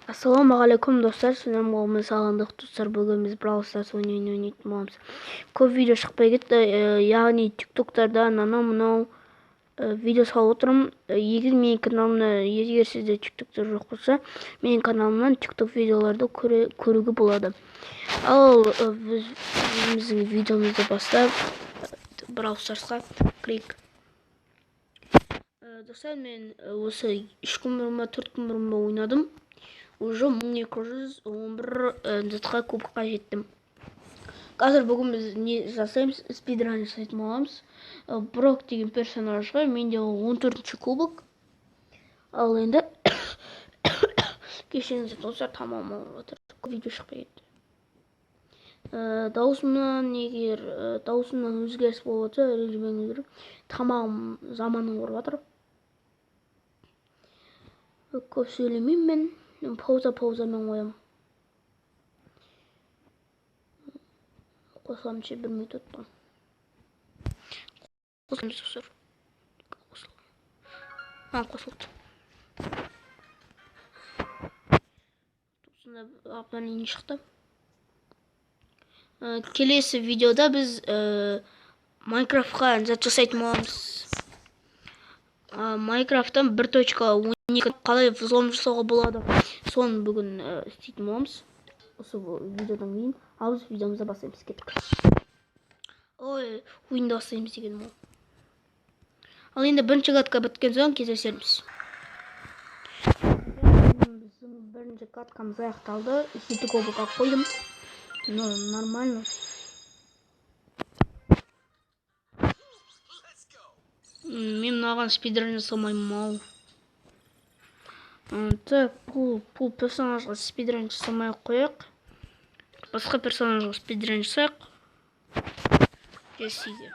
Ассалаумағалейкум достар, сіздермен болуымен сағындық достар. Бүгін біз Brawl Stars ойнайтын боламыз. Көп видео шықпай кетті, яғни тиктоктардан анау-мынау видео салып отырмын. Егер менің каналымда, егер сізде тиктоктар жоқ болса, менің каналымнан тикток видеоларды көруге болады. Ал біздің видеомызды бастап Brawl Starsқа кірейік. Достар, мен осы 3 күн бұрын ба 4 күн бұрын ба ойнадым. Уже 1211 затқа кубокқа жеттім. Қазір бүгін біз не жасаймыз? Спидран жасайтын боламыз. Брок деген персонажға менде 14-ші кубок. Ал енді кешіңіздер достар, тамам болып жатыр. Видео шықпай кетті. Даусымнан егер даусымнан өзгеріс болып жатса, ренжімеңіздер. Тамам заманым құрып жатыр. Көп сөйлемеймін мен. Паузамен қоямын. Қосылам ше 1 минут өтті. Қосыламыз достар. Қосылды. Осында обновление шықты. Келесі видеода біз Майнкрафтқа зат жасайтын боламыз. Майнкрафттан 1.12 қалай взлом жасауға болады, соны бүгін істейтін боламыз. Осы видеодан кейін, ал біз видеомызды бастаймыз, кеттік. Ой, ойында бастаймыз деген ол. Ал енді бірінші катка біткен соң кездесерміз. Біздің бірінші каткамыз аяқталды. 7 кубокқа қойдым. Нормально. Мен мынаған спидран жасамаймын. Так, бұл персонажға спидран жасамай қояқ. Басқа персонажға спидран жасайық. Жесиге.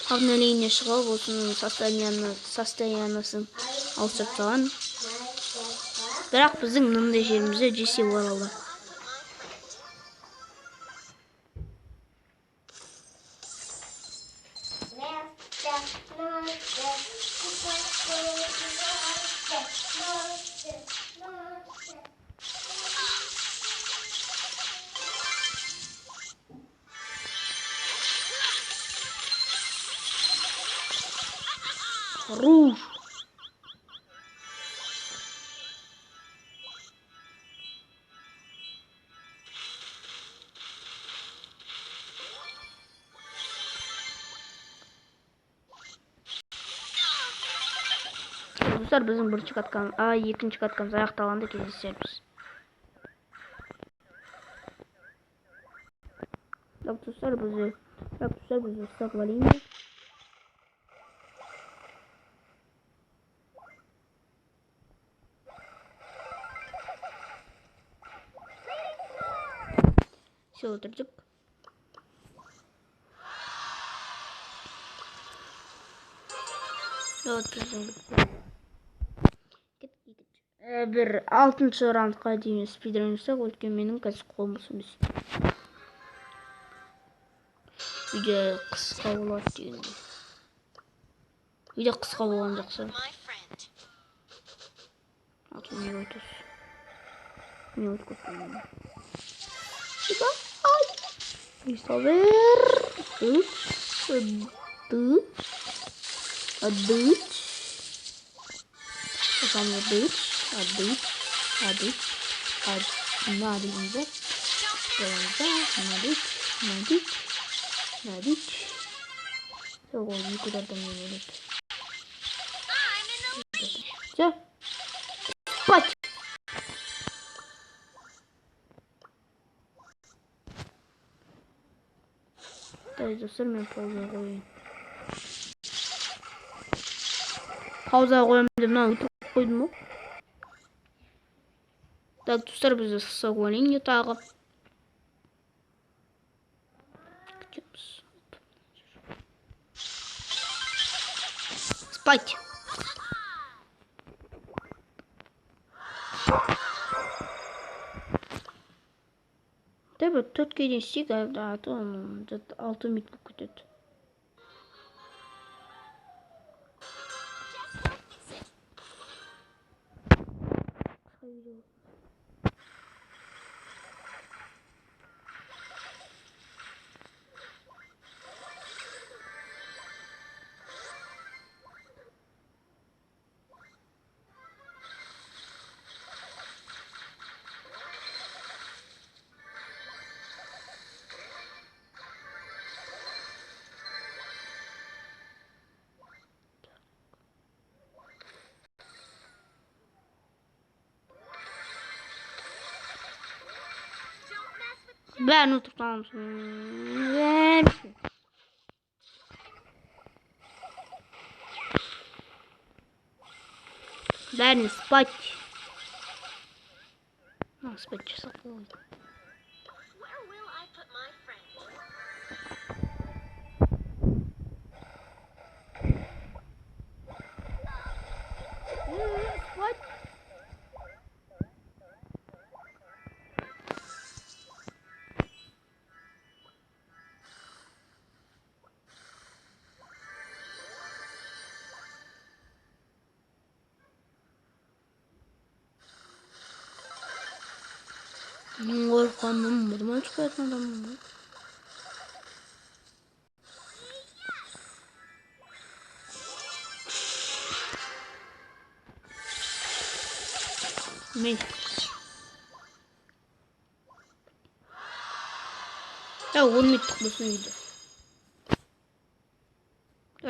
Обновление шығып, осының состоянысын ауыстырып тастаған. Бірақ біздің мынандай жерімізде Джесси оралды. Руж. Достар, біздің бірінші каткамыз, екінші каткамыз аяқталғанда кездесерміз. Достар, біз сақвалейміз. Все отырдық. Бір 6-шы раундқа дейін спидран жасақ, өткен менің қазір қолым емес. Видео қысқа болады дегенде. Видео қысқа болған жақсы. Атын не өтіс. Не өткөткен. Vamos ver. Достар, мен пауза қойын. Пауза қойым деп мына өтіп қойдым ғой. Так, достар, біз соғуалейін тағы. Спать. бір 4-ке дейін істейік, 6 минут болып кетеді. Ben oturtmam. Бәрін спать. Спать жасап қойды. Korkandım, buradan çıkartma adamı. Ne? Ya 10 minutlık bu video.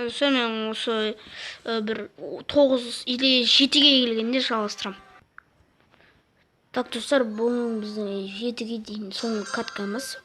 Sen осы bir 9 или 7-ге келгенде жалғастырамын. Так, достар, бұл біздің 7-ге дейін соңғы каткамыз.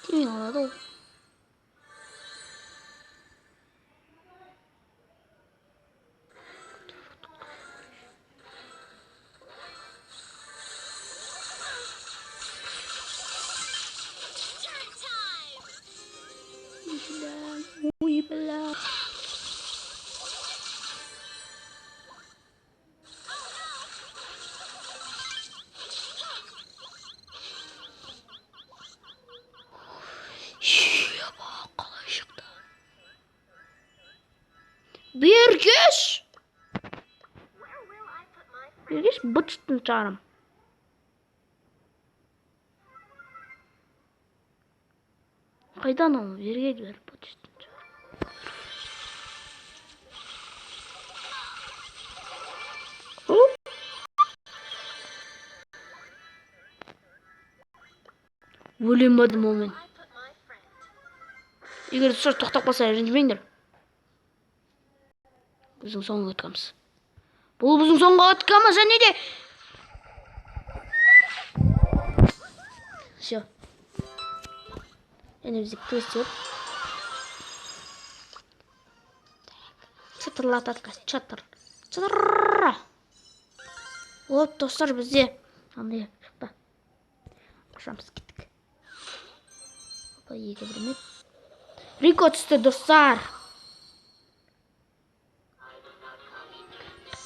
Kimin aladı o? Uy bela. Birgeş bıçtın çağırım. Kaydan ama Birgeş ver bıçtın çağırım. Өлембадым ол мен. Егер сұрақ тоқтап қалса ренжімеңдер. Біздің соңғы аткамыз. Бұл біздің соңғы аткамыз, және де. Все. Және бізде квест жоқ. Чатырлатады қазір, чатыр. Чатыр. Вот, достар, бізде. Андай шықты. Қашамыз кеттік. Опа, екі бірмет. Рико түсті, достар.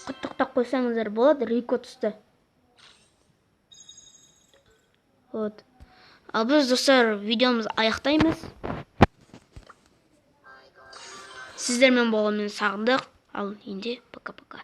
Құттықтап қойсаңыздар болады, Рико түсті. Вот. Ал біз, достар, видеомыз аяқтаймыз. Сіздермен болғанмен сағындық. Ал енді пока-пока.